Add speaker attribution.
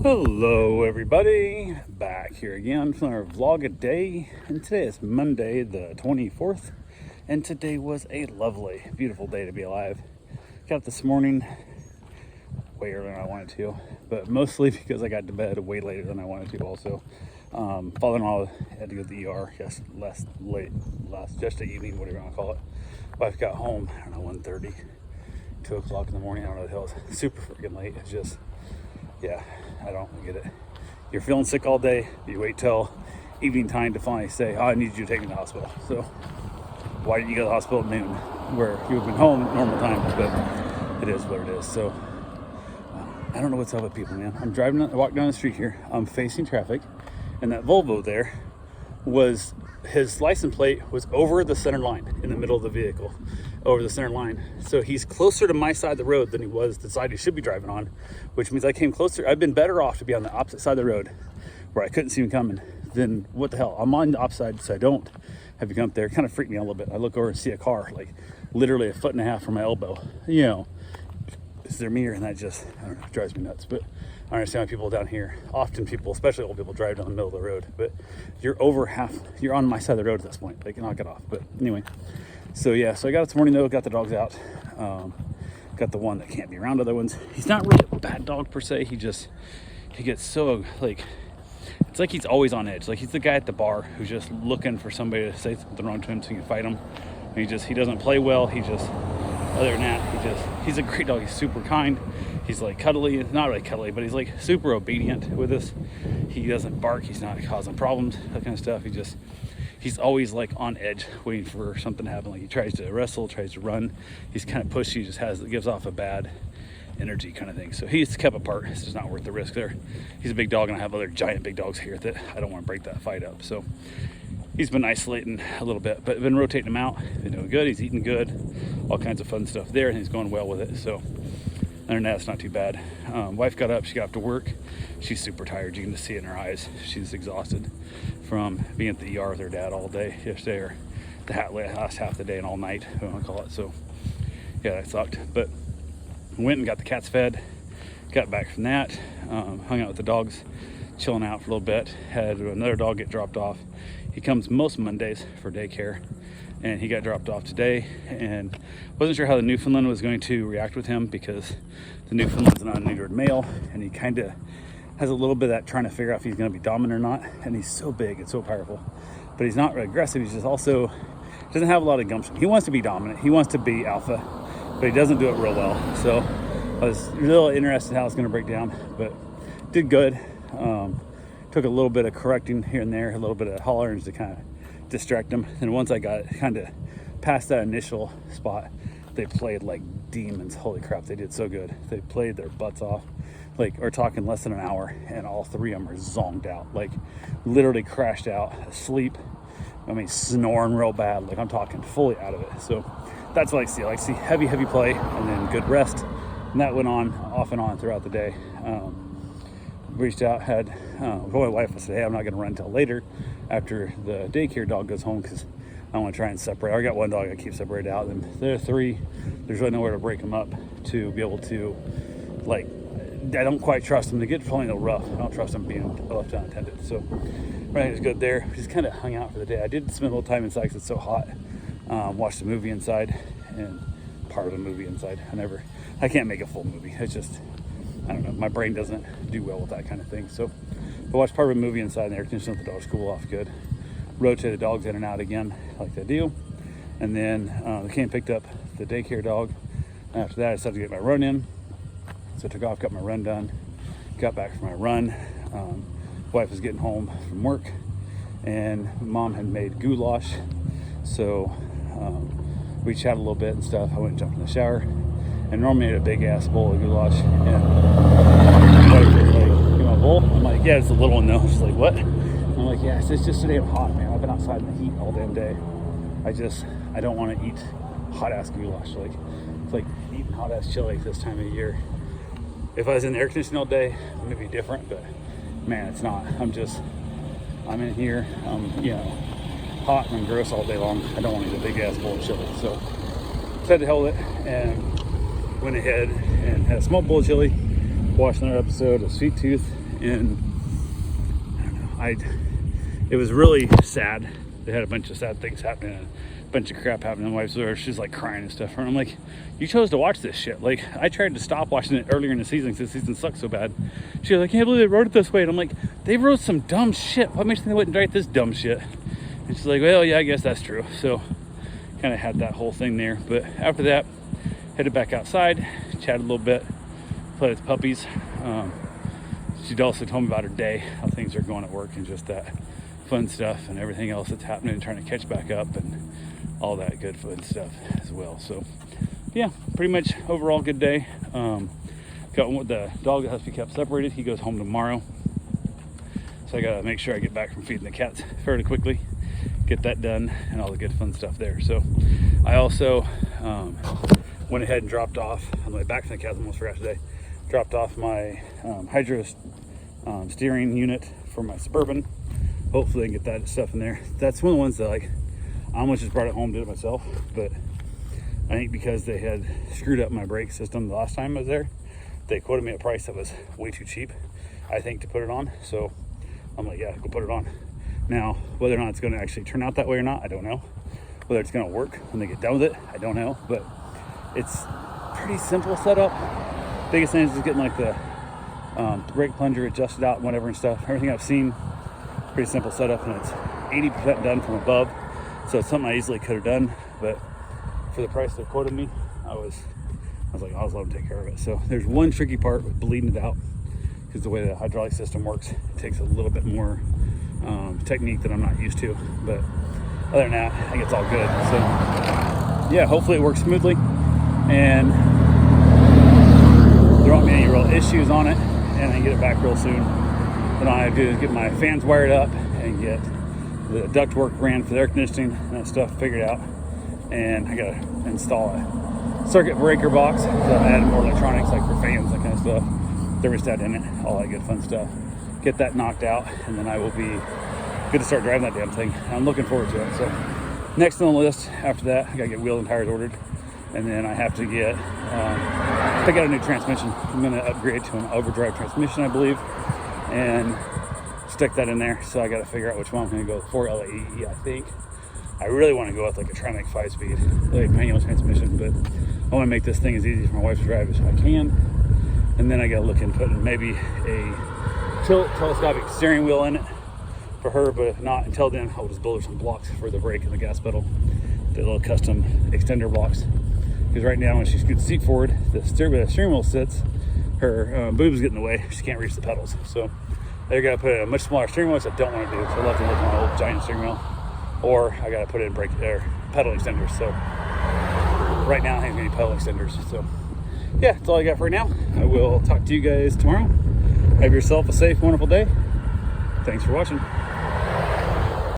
Speaker 1: Hello everybody, back here again for our vlog a day, and today is Monday the 24th, and today was a lovely, beautiful day to be alive. Got up this morning way earlier than I wanted to, but mostly because I got to bed way later than I wanted to also. Father-in-law had to go to the ER yesterday evening, whatever you want to call it. Wife got home, I don't know, 1:30, 2 o'clock in the morning, I don't know what the hell, it was super freaking late. It's just, yeah, I don't get it. You're feeling sick all day, you wait till evening time to finally say, oh, I need you to take me to the hospital. So why didn't you go to the hospital at noon where you've been home at normal time? But it is what it is. So I don't know what's up with people, man. I'm walking down the street here, I'm facing traffic, and that Volvo there was, his license plate was over the center line, in the middle of the vehicle, over the center line. So he's closer to my side of the road than he was the side he should be driving on, which means I came closer. I've been better off to be on the opposite side of the road where I couldn't see him coming than, what the hell, I'm on the opposite side, so I don't have you come up there. It kind of freaked me out a little bit. I look over and see a car like literally 1.5 feet from my elbow, you know, it's their mirror, and that just, I don't know, drives me nuts. But I understand why people down here, often people, especially old people, drive down the middle of the road, but you're you're on my side of the road at this point, like, knock it off. But anyway, so yeah, so I got it this morning though, got the dogs out, got the one that can't be around other ones. He's not really a bad dog per se, he gets so, like, it's like he's always on edge. Like, he's the guy at the bar who's just looking for somebody to say something wrong to him so he can fight him. And he doesn't play well, other than that, he's a great dog. He's super kind. He's like cuddly, not really cuddly, but he's like super obedient with us. He doesn't bark. He's not causing problems, that kind of stuff. He's always like on edge, waiting for something to happen. Like, he tries to wrestle, tries to run. He's kind of pushy, gives off a bad energy kind of thing. So he's kept apart. It's just not worth the risk there. He's a big dog, and I have other giant big dogs here that I don't want to break that fight up. So he's been isolating a little bit, but been rotating him out. Been doing good. He's eating good. All kinds of fun stuff there, and he's going well with it. So other than that, it's not too bad. Wife got up. She got up to work. She's super tired. You can just see it in her eyes. She's exhausted from being at the ER with her dad all day yesterday, or the last half of the day and all night, I don't want to call it. So yeah, that sucked. But went and got the cats fed. Got back from that. Hung out with the dogs, chilling out for a little bit. Had another dog get dropped off. He comes most Mondays for daycare, and he got dropped off today, and wasn't sure how the Newfoundland was going to react with him, because the Newfoundland's an unneutered male, and he kind of has a little bit of that trying to figure out if he's going to be dominant or not. And he's so big and so powerful, but he's not aggressive. He's just also doesn't have a lot of gumption. He wants to be dominant, he wants to be alpha, but he doesn't do it real well. So I was really interested in how it's going to break down, but did good. Took a little bit of correcting here and there, a little bit of hollers to kind of distract them. And once I got kind of past that initial spot, they played like demons. Holy crap, they did so good. They played their butts off. Like, we're talking less than an hour, and all three of them are zonked out. Like, literally crashed out, asleep. I mean, snoring real bad. Like, I'm talking fully out of it. So that's what I see. I like to see heavy play and then good rest. And that went on off and on throughout the day. Reached out, had told my wife, I said, hey, I'm not going to run until later after the daycare dog goes home, because I want to try and separate. I got one dog I keep separated out, and there are three. There's really nowhere to break them up to be able to, like, I don't quite trust them to get pulling a little rough. I don't trust them being left unattended. So everything was good there. We just kind of hung out for the day. I did spend a little time inside because it's so hot. Watched a movie inside, and part of the movie inside. I can't make a full movie. It's just, I don't know, my brain doesn't do well with that kind of thing. So I watched part of a movie inside, and the air conditioning let the dogs cool off good. Rotated the dogs in and out again, like they do. And then they came and picked up the daycare dog. After that, I decided to get my run in. So I took off, got my run done, got back from my run. Wife was getting home from work, and mom had made goulash. So we chatted a little bit and stuff. I went and jumped in the shower, and normally I had a big ass bowl of goulash, and my wife was like, you want a bowl? I'm like, yeah, it's a little one though. She's like, what? I'm like, yeah, it's just so damn hot, man. I've been outside in the heat all damn day. I don't want to eat hot ass goulash. Like, it's like eating hot ass chili this time of year. If I was in the air conditioning all day, it would be different, but man, it's not. I'm in here, you know, hot and gross all day long. I don't want to eat a big ass bowl of chili. So decided to hold it and went ahead and had a small bowl of chili, watched another episode of Sweet Tooth, and I don't know, it was really sad. They had a bunch of sad things happening, and a bunch of crap happening. My wife's she's like crying and stuff, and I'm like, you chose to watch this shit. Like, I tried to stop watching it earlier in the season because the season sucked so bad. She was like, I can't believe they wrote it this way. And I'm like, they wrote some dumb shit. What makes you think they wouldn't write this dumb shit? And she's like, well, yeah, I guess that's true. So kind of had that whole thing there. But after that, headed back outside, chatted a little bit, played with puppies. She also told me about her day, how things are going at work, and just that fun stuff and everything else that's happening, and trying to catch back up and all that good fun stuff as well. So yeah, pretty much overall good day. Got the dog that has to be kept separated. He goes home tomorrow, so I gotta make sure I get back from feeding the cats fairly quickly, get that done, and all the good fun stuff there. So I also went ahead and dropped off on the way back from the cats. I almost forgot today. Dropped off my hydro steering unit for my Suburban. Hopefully I can get that stuff in there. That's one of the ones that, like, I almost just brought it home, did it myself, but I think because they had screwed up my brake system the last time I was there, they quoted me a price that was way too cheap, I think, to put it on. So I'm like, yeah, go put it on. Now, whether or not it's going to actually turn out that way or not, I don't know. Whether it's going to work when they get done with it, I don't know. But it's pretty simple setup. Biggest thing is just getting like the brake plunger adjusted out and whatever and stuff. Everything I've seen, pretty simple setup, and it's 80% done from above. So it's something I easily could have done, but for the price they quoted me, I was like, I'll just let them take care of it. So there's one tricky part with bleeding it out, because the way the hydraulic system works, it takes a little bit more technique that I'm not used to. But other than that, I think it's all good. So yeah, hopefully it works smoothly, and there won't be any real issues on it, and I can get it back real soon. Then all I have to do is get my fans wired up and get the ductwork ran for the air conditioning and that stuff figured out. And I gotta install a circuit breaker box to add more electronics, like for fans, that kind of stuff, thermostat in it, all that good fun stuff. Get that knocked out, and then I will be good to start driving that damn thing. I'm looking forward to it. So next on the list after that, I gotta get wheels and tires ordered, and then I have to get pick out a new transmission. I'm gonna upgrade to an overdrive transmission, I believe, and stick that in there. So I got to figure out which one I'm going to go for. LAE, I think. I really want to go with like a Tremec 5-speed, like manual transmission, but I want to make this thing as easy for my wife to drive as I can. And then I got to look into putting maybe a telescopic steering wheel in it for her, but if not, until then, I'll just build her some blocks for the brake and the gas pedal, the little custom extender blocks. Because right now, when she scoots the seat forward, the steering wheel sits, her boobs get in the way. She can't reach the pedals. So I got to put in a much smaller steering wheel, which I don't want to do. So I'll have to look at my old giant steering wheel, or I got to put in brake or pedal extenders. So right now, I think I need pedal extenders. So yeah, that's all I got for now. I will talk to you guys tomorrow. Have yourself a safe, wonderful day. Thanks for watching.